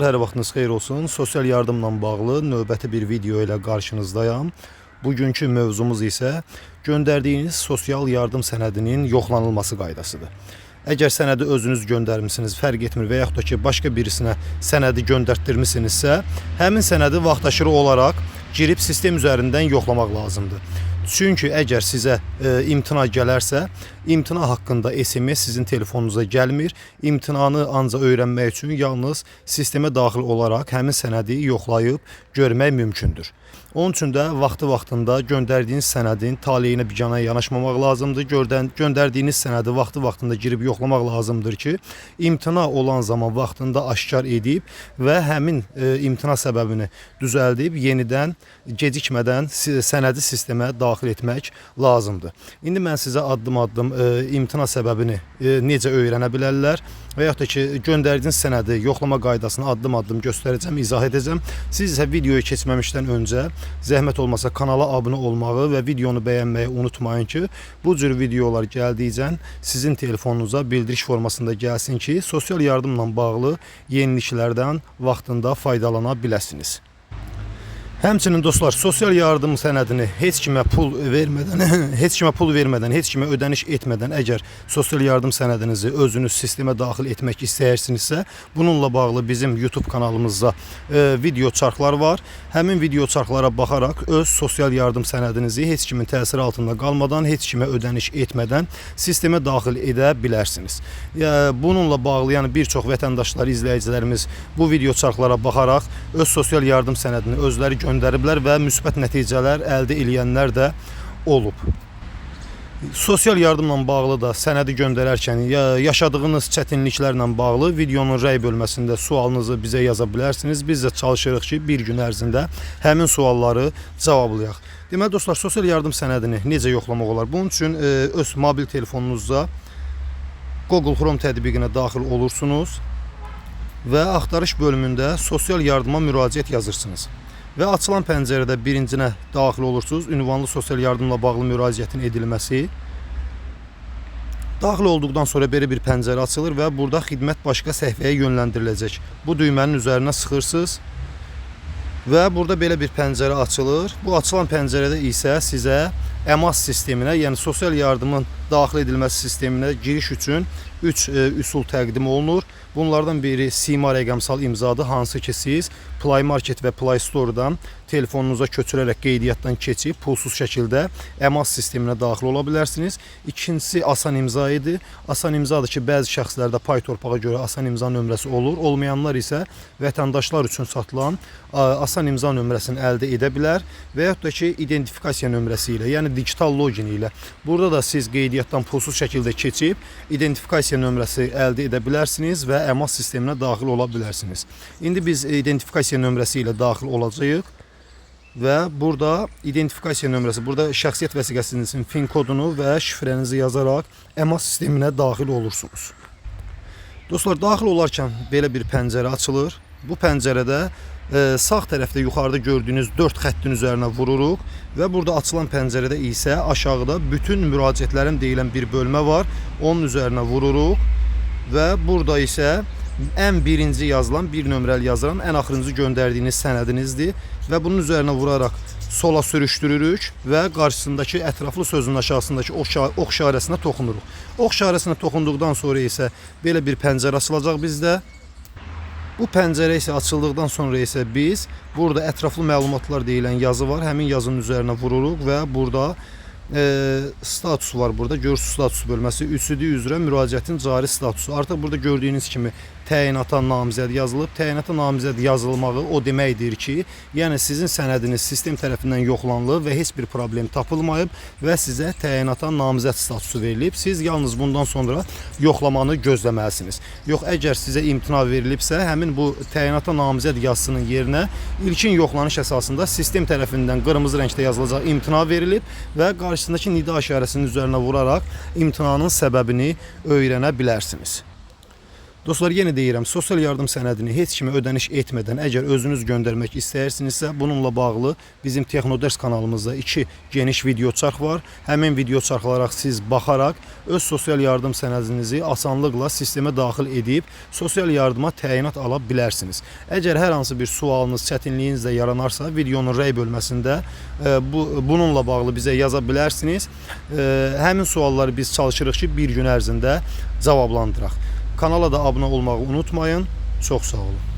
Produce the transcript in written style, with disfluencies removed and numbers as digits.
Hər vaxtınız xeyir olsun. Sosial yardımla bağlı növbəti bir video ilə qarşınızdayam. Bugünkü mövzumuz isə göndərdiyiniz sosial yardım sənədinin yoxlanılması qaydasıdır. Əgər sənədi özünüz göndərmisiniz, fərq etmir və yaxud da ki, başqa birisinə sənədi göndərtdirmisinizsə, həmin sənədi vaxtaşırı olaraq girib sistem üzərindən yoxlamaq lazımdır. Çünki əgər sizə imtina gələrsə, imtina haqqında SMS sizin telefonunuza gəlmir. İmtinanı ancaq öyrənmək üçün yalnız sistemə daxil olaraq həmin sənədi yoxlayıb görmək mümkündür. Onun üçün də vaxtında göndərdiyiniz sənədin taleyinə bicana yanaşmamaq lazımdır. Göndərdiyiniz sənədi vaxtında girib yoxlamaq lazımdır ki, imtina olan zaman vaxtında aşkar edib və həmin imtina səbəbini düzəldib yenidən gecikmədən sənədi sistemə daxil etmək lazımdır. İndi mən sizə addım-addım imtina səbəbini necə öyrənə bilərlər və yaxud da ki, göndərdiyiniz sənədi yoxlama qaydasını addım-addım göstərəcəm, izah edəcəm. Siz isə videoyu keçməmişdən öncə zəhmət olmasa kanala abunə olmağı və videonu bəyənməyi unutmayın ki, bu cür videolar gəldikcə sizin telefonunuza bildiriş formasında gəlsin ki, sosial yardımla bağlı yeniliklərdən vaxtında faydalana biləsiniz. Həmçinin dostlar, sosial yardım sənədini heç kimə pul vermədən, heç kimə ödəniş etmədən əgər sosial yardım sənədinizi özünüz sistemə daxil etmək istəyirsinizsə, bununla bağlı bizim YouTube kanalımızda video çarxlar var. Həmin video çarxlara baxaraq öz sosial yardım sənədinizi heç kimin təsiri altında qalmadan, heç kimə ödəniş etmədən sistemə daxil edə bilərsiniz. Bununla bağlı, yəni bir çox vətəndaşlar, izləyicilərimiz bu video çarxlara baxaraq öz sosial yardım sənədini özləri göndəriblər və müsbət nəticələr əldə edənlər də olub. Sosial yardımla bağlı da sənədi göndərərkən yaşadığınız çətinliklərlə bağlı videonun rəy bölməsində sualınızı bizə yaza bilərsiniz. Biz də çalışırıq ki, bir gün ərzində həmin sualları cavablayaq. Deməli dostlar, sosial yardım sənədini necə yoxlamaq olar? Bunun üçün öz mobil telefonunuzda Google Chrome tətbiqinə daxil olursunuz və axtarış bölümündə sosial yardıma müraciət yazırsınız. Və açılan pəncərədə birincinə daxil olursunuz. Ünvanlı sosial yardımla bağlı müraciətin edilməsi. Daxil olduqdan sonra belə bir pəncərə açılır və burada xidmət başqa səhifəyə yönləndiriləcək. Bu düymənin üzərinə sıxırsınız və burada belə bir pəncərə açılır. Bu açılan pəncərədə isə sizə EMAS sisteminə, yəni sosial yardımın daxil edilməsi sisteminə giriş üçün 3 üsul təqdim olunur. Bunlardan biri Sima rəqəmsal imzadır, hansı ki siz Play Market və Play Store-dan telefonunuza köçürərək qeydiyyatdan keçib pulsuz şəkildə EMAS sisteminə daxil ola bilərsiniz. İkincisi Asan imza idi. Asan imzadır ki, bəzi şəxslərdə pay torpağa görə Asan imza nömrəsi olur. Olmayanlar isə vətəndaşlar üçün satılan Asan imza nömrəsini əldə edə bilər və yaxud da ki, identifikasiya nömrəsi ilə, yəni digital login ilə. Burada da siz qeydiyyatdan pulsuz şəkildə keçib identifikasiya nömrəsi əldə edə bilərsiniz və EMAS sisteminə daxil ola bilərsiniz. İndi biz identifikasiya nömrəsi ilə daxil olacağıq və burada identifikasiya nömrəsi, burada şəxsiyyət vəsiqəsinizin PIN kodunu və şifrənizi yazaraq EMAS sisteminə daxil olursunuz. Dostlar, daxil olarkən belə bir pəncərə açılır. Bu pəncərədə sağ tərəfdə yuxarıda gördüyünüz 4 xəttin üzərinə vururuq və burada açılan pəncərədə isə aşağıda bütün müraciətlərin deyilən bir bölmə var. Onun üzərinə vururuq və burada isə ən birinci yazılan, bir nömrəli yazılan, ən axırıncı göndərdiyiniz sənədinizdir və bunun üzərinə vuraraq sola sürüşdürürük və qarşısındakı ətraflı sözün aşağısındakı ox işarəsinə toxunuruq. Ox işarəsinə toxunduqdan sonra isə belə bir pəncərə açılacaq bizdə. Bu pəncərə isə açıldıqdan sonra isə biz burada ətraflı məlumatlar deyilən yazı var. Həmin yazının üzərinə vururuq və burada statusu var. Burada görürsünüz status bölməsi üsüdü üzrə müraciətin cari statusu. Artıq burada gördüyünüz kimi təyinata namizəd yazılıb. Təyinata namizəd yazılmağı o deməkdir ki, yəni sizin sənədiniz sistem tərəfindən yoxlanılıb və heç bir problem tapılmayıb və sizə təyinata namizəd statusu verilib. Siz yalnız bundan sonra yoxlamanı gözləməlisiniz. Yox, əgər sizə imtina verilibsə, həmin bu təyinata namizəd yazısının yerinə ilkin yoxlanış əsasında sistem tərəfindən qırmızı rəngdə yazılacaq imtina verilib və qarşısındakı nida işarəsinin üzərinə vuraraq imtinanın səbəbini öyrənə bilərsiniz. Dostlar, yenə deyirəm, sosial yardım sənədini heç kimə ödəniş etmədən əgər özünüz göndərmək istəyirsinizsə, bununla bağlı bizim Texnoders kanalımızda 2 geniş video çarx var. Həmin video çarxlara siz baxaraq öz sosial yardım sənədinizi asanlıqla sistemə daxil edib sosial yardıma təyinat ala bilərsiniz. Əgər hər hansı bir sualınız, çətinliyiniz də yaranarsa, videonun rəy bölməsində bununla bağlı bizə yaza bilərsiniz. Həmin sualları biz çalışırıq ki, bir gün ərzində cavablandıraq. Kanala da abunə olmağı unutmayın. Çox sağ olun.